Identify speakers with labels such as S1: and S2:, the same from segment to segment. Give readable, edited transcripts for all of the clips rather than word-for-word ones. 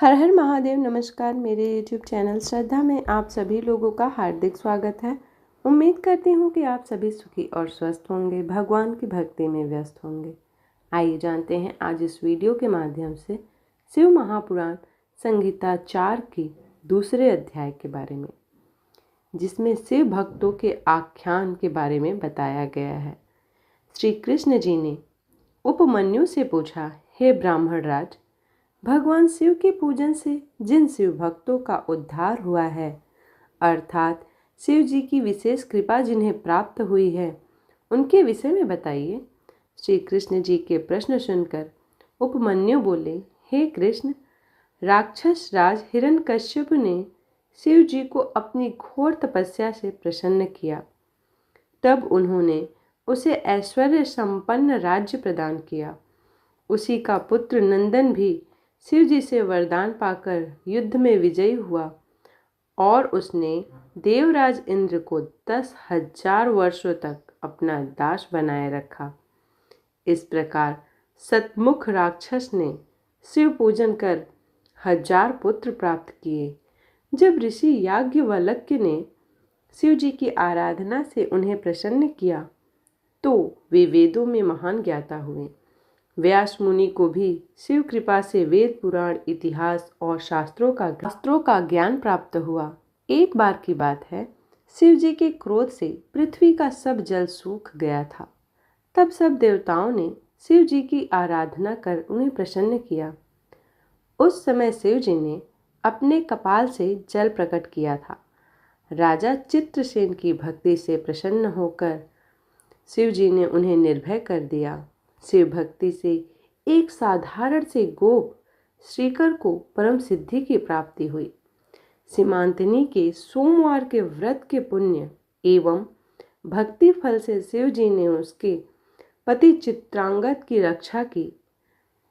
S1: हर हर महादेव। नमस्कार। मेरे YouTube channel श्रद्धा में आप सभी लोगों का हार्दिक स्वागत है। उम्मीद करती हूँ कि आप सभी सुखी और स्वस्थ होंगे, भगवान की भक्ति में व्यस्त होंगे। आइए जानते हैं आज इस वीडियो के माध्यम से शिव महापुराण संहिता 4 की दूसरे अध्याय के बारे में, जिसमें शिव भक्तों के आख्यान के बारे में बताया गया है। श्री कृष्ण जी ने उपमन्यु से पूछा, हे ब्राह्मण राज, भगवान शिव के पूजन से जिन शिव भक्तों का उद्धार हुआ है, अर्थात शिव जी की विशेष कृपा जिन्हें प्राप्त हुई है, उनके विषय में बताइए। श्री कृष्ण जी के प्रश्न सुनकर उपमन्यु बोले, हे कृष्ण, राक्षस राज हिरण्यकश्यप ने शिव जी को अपनी घोर तपस्या से प्रसन्न किया। तब उन्होंने उसे ऐश्वर्य संपन्न राज्य प्रदान किया। उसी का पुत्र नंदन भी शिव जी से वरदान पाकर युद्ध में विजयी हुआ और उसने देवराज इंद्र को 10,000 वर्षों तक अपना दास बनाए रखा। इस प्रकार सतमुख राक्षस ने शिव पूजन कर 1000 पुत्र प्राप्त किए। जब ऋषि याज्ञवल्क्य ने शिव जी की आराधना से उन्हें प्रसन्न किया तो वे वेदों में महान ज्ञाता हुए। व्यास मुनि को भी शिव कृपा से वेद पुराण इतिहास और शास्त्रों का ज्ञान प्राप्त हुआ। एक बार की बात है, शिव जी के क्रोध से पृथ्वी का सब जल सूख गया था। तब सब देवताओं ने शिव जी की आराधना कर उन्हें प्रसन्न किया। उस समय शिव जी ने अपने कपाल से जल प्रकट किया था। राजा चित्रसेन की भक्ति से प्रसन्न होकर शिव जी ने उन्हें निर्भय कर दिया। शिव भक्ति से एक साधारण से गोप श्रीकर को परम सिद्धि की प्राप्ति हुई। सीमांतनी के सोमवार के व्रत के पुण्य एवं भक्ति फल से शिव जी ने उसके पति चित्रांगद की रक्षा की।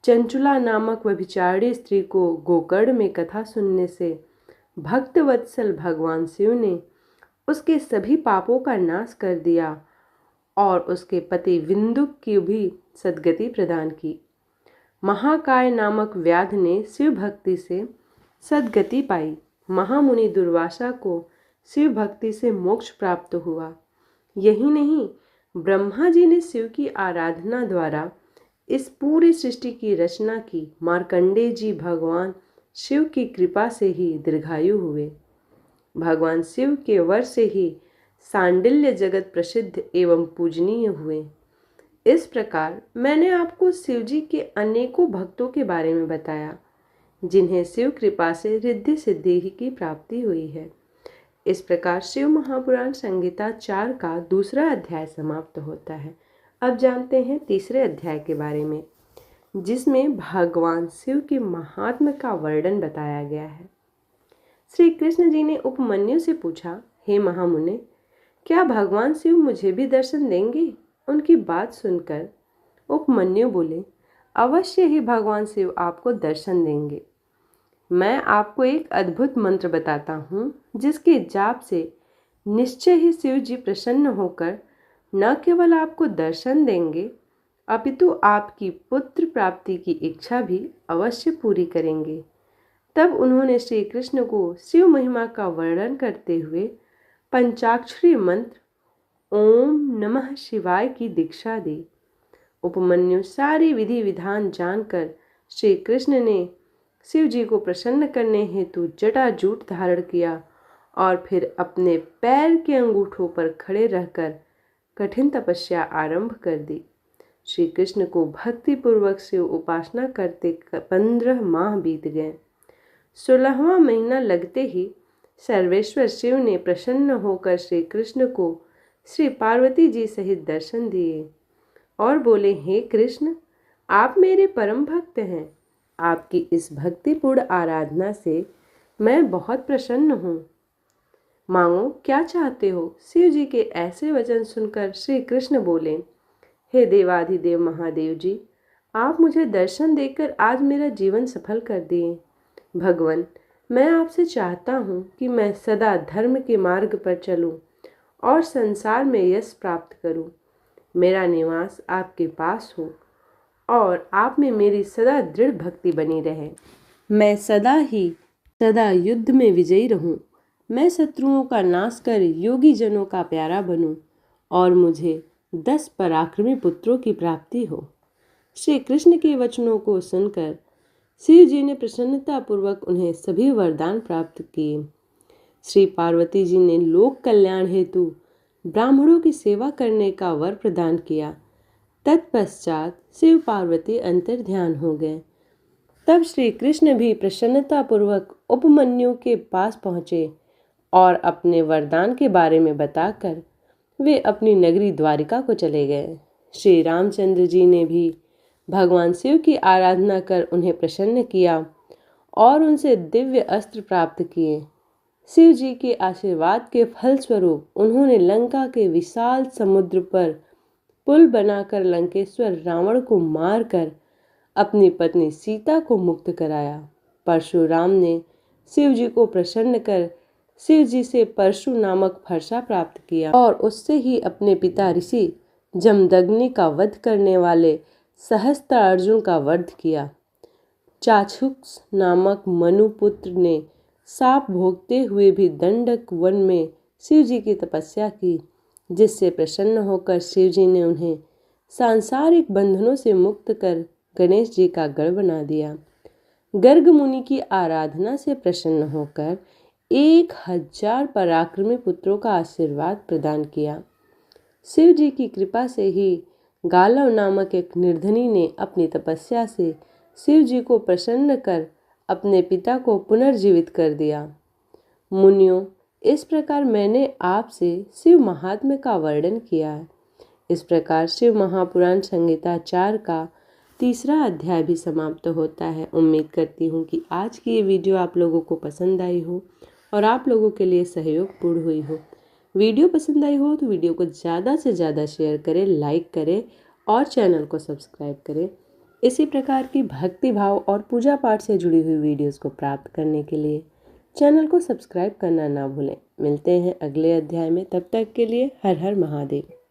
S1: चंचुला नामक व्यभिचारिणी स्त्री को गोकर्ण में कथा सुनने से भक्तवत्सल भगवान शिव ने उसके सभी पापों का नाश कर दिया और उसके पति विंदुक की भी सद्गति प्रदान की। महाकाय नामक व्याध ने शिव भक्ति से सद्गति पाई। महामुनि दुर्वासा को शिव भक्ति से मोक्ष प्राप्त हुआ। यही नहीं, ब्रह्मा जी ने शिव की आराधना द्वारा इस पूरी सृष्टि की रचना की। मार्कंडेय जी भगवान शिव की कृपा से ही दीर्घायु हुए। भगवान शिव के वर से ही सांडिल्य जगत प्रसिद्ध एवं पूजनीय हुए। इस प्रकार मैंने आपको शिव जी के अनेकों भक्तों के बारे में बताया, जिन्हें शिव कृपा से रिद्धि सिद्धि की प्राप्ति हुई है। इस प्रकार शिव महापुराण संहिता 4 का दूसरा अध्याय समाप्त होता है। अब जानते हैं तीसरे अध्याय के बारे में, जिसमें भगवान शिव के महात्म्य का वर्णन बताया गया है। श्री कृष्ण जी ने उपमन्यु से पूछा, हे महामुने, क्या भगवान शिव मुझे भी दर्शन देंगे? उनकी बात सुनकर उपमन्यु बोले, अवश्य ही भगवान शिव आपको दर्शन देंगे। मैं आपको एक अद्भुत मंत्र बताता हूँ, जिसके जाप से निश्चय ही शिव जी प्रसन्न होकर न केवल आपको दर्शन देंगे, अपितु आपकी पुत्र प्राप्ति की इच्छा भी अवश्य पूरी करेंगे। तब उन्होंने श्री कृष्ण को शिव महिमा का वर्णन करते हुए पंचाक्षरी मंत्र ओम नमः शिवाय की दीक्षा दी। उपमन्यु सारी विधि विधान जानकर श्री कृष्ण ने शिव जी को प्रसन्न करने हेतु जटाजूट धारण किया और फिर अपने पैर के अंगूठों पर खड़े रहकर कठिन तपस्या आरंभ कर दी। श्री कृष्ण को भक्तिपूर्वक शिव उपासना करते 15 माह बीत गए। 16वां महीना लगते ही सर्वेश्वर शिव ने प्रसन्न होकर श्री कृष्ण को श्री पार्वती जी सहित दर्शन दिए और बोले, हे कृष्ण, आप मेरे परम भक्त हैं। आपकी इस भक्तिपूर्ण आराधना से मैं बहुत प्रसन्न हूँ। मांगो, क्या चाहते हो? शिव जी के ऐसे वचन सुनकर श्री कृष्ण बोले, हे देवाधिदेव महादेव जी, आप मुझे दर्शन देकर आज मेरा जीवन सफल कर दिए। भगवान, मैं आपसे चाहता हूँ कि मैं सदा धर्म के मार्ग पर चलूँ और संसार में यश प्राप्त करूँ। मेरा निवास आपके पास हो और आप में मेरी सदा दृढ़ भक्ति बनी रहे। मैं सदा युद्ध में विजयी रहूं। मैं शत्रुओं का नाश कर योगी जनों का प्यारा बनूं और मुझे 10 पराक्रमी पुत्रों की प्राप्ति हो। श्री कृष्ण के वचनों को सुनकर शिव जी ने प्रसन्नतापूर्वक उन्हें सभी वरदान प्राप्त किए। श्री पार्वती जी ने लोक कल्याण हेतु ब्राह्मणों की सेवा करने का वर प्रदान किया। तत्पश्चात शिव पार्वती अंतर्ध्यान हो गए। तब श्री कृष्ण भी प्रसन्नतापूर्वक उपमन्यु के पास पहुँचे और अपने वरदान के बारे में बताकर वे अपनी नगरी द्वारिका को चले गए। श्री रामचंद्र जी ने भी भगवान शिव की आराधना कर उन्हें प्रसन्न किया और उनसे दिव्य अस्त्र प्राप्त किए। शिव जी के आशीर्वाद के फलस्वरूप उन्होंने लंका के विशाल समुद्र पर पुल बनाकर लंकेश्वर रावण को मारकर अपनी पत्नी सीता को मुक्त कराया। परशुराम ने शिव जी को प्रसन्न कर शिव जी से परशु नामक फरसा प्राप्त किया और उससे ही अपने पिता ऋषि जमदग्नि का वध करने वाले सहस्त्रार्जुन का वध किया। चाक्षुष नामक मनुपुत्र ने साप भोगते हुए भी दंडक वन में शिव जी की तपस्या की, जिससे प्रसन्न होकर शिव जी ने उन्हें सांसारिक बंधनों से मुक्त कर गणेश जी का गढ़ बना दिया। गर्ग मुनि की आराधना से प्रसन्न होकर 1000 पराक्रमी पुत्रों का आशीर्वाद प्रदान किया। शिव जी की कृपा से ही गालव नामक एक निर्धनी ने अपनी तपस्या से शिव जी को प्रसन्न कर अपने पिता को पुनर्जीवित कर दिया। मुनियों, इस प्रकार मैंने आपसे शिव महात्म्य का वर्णन किया है। इस प्रकार शिव महापुराण संहिता 4 का 3रा अध्याय भी समाप्त होता है। उम्मीद करती हूँ कि आज की ये वीडियो आप लोगों को पसंद आई हो और आप लोगों के लिए सहयोगपूर्ण हुई हो। वीडियो पसंद आई हो तो वीडियो को ज़्यादा से ज़्यादा शेयर करें, लाइक करें और चैनल को सब्सक्राइब करें। इसी प्रकार की भक्ति भाव और पूजा पाठ से जुड़ी हुई वीडियोस को प्राप्त करने के लिए चैनल को सब्सक्राइब करना ना भूलें। मिलते हैं अगले अध्याय में, तब तक के लिए हर हर महादेव।